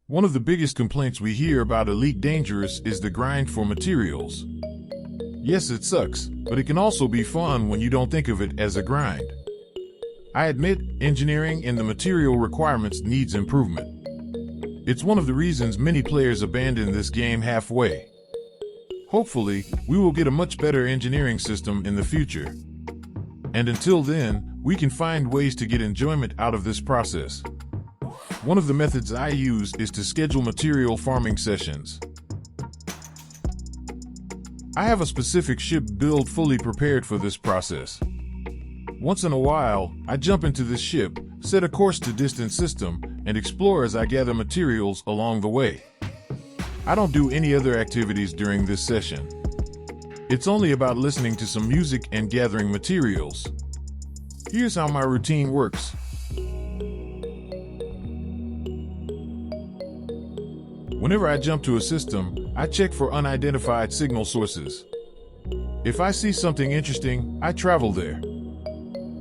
One of the biggest complaints we hear about Elite Dangerous is the grind for materials. Yes, it sucks, but it can also be fun when you don't think of it as a grind. I admit, engineering and the material requirements needs improvement. It's one of the reasons many players abandon this game halfway. Hopefully, we will get a much better engineering system in the future. And until then, we can find ways to get enjoyment out of this process. One of the methods I use is to schedule material farming sessions. I have a specific ship build fully prepared for this process. Once in a while, I jump into this ship, set a course to distant system, and explore as I gather materials along the way. I don't do any other activities during this session. It's only about listening to some music and gathering materials. Here's how my routine works. Whenever I jump to a system, I check for unidentified signal sources. If I see something interesting, I travel there.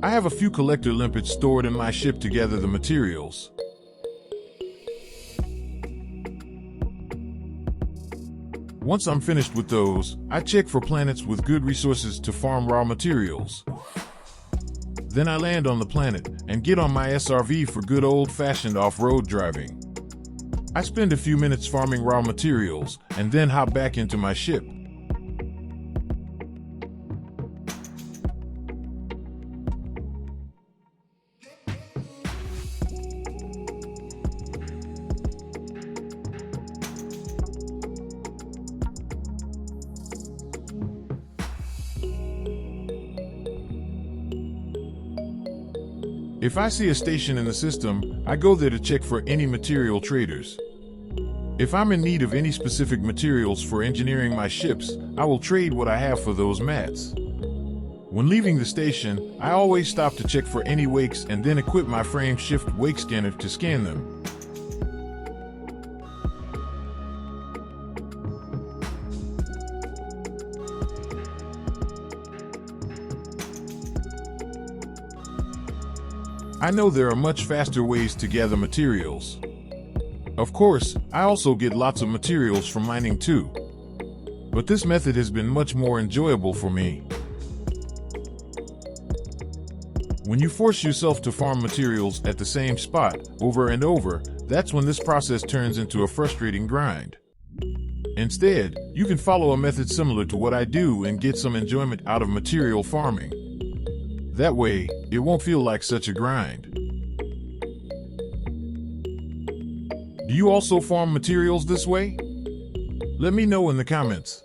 I have a few collector limpets stored in my ship to gather the materials. Once I'm finished with those, I check for planets with good resources to farm raw materials. Then I land on the planet and get on my SRV for good old-fashioned off-road driving. I spend a few minutes farming raw materials and then hop back into my ship. If I see a station in the system, I go there to check for any material traders. If I'm in need of any specific materials for engineering my ships, I will trade what I have for those mats. When leaving the station, I always stop to check for any wakes and then equip my frame shift wake scanner to scan them. I know there are much faster ways to gather materials. Of course, I also get lots of materials from mining too. But this method has been much more enjoyable for me. When you force yourself to farm materials at the same spot over and over, that's when this process turns into a frustrating grind. Instead, you can follow a method similar to what I do and get some enjoyment out of material farming. That way, it won't feel like such a grind. Do you also farm materials this way? Let me know in the comments.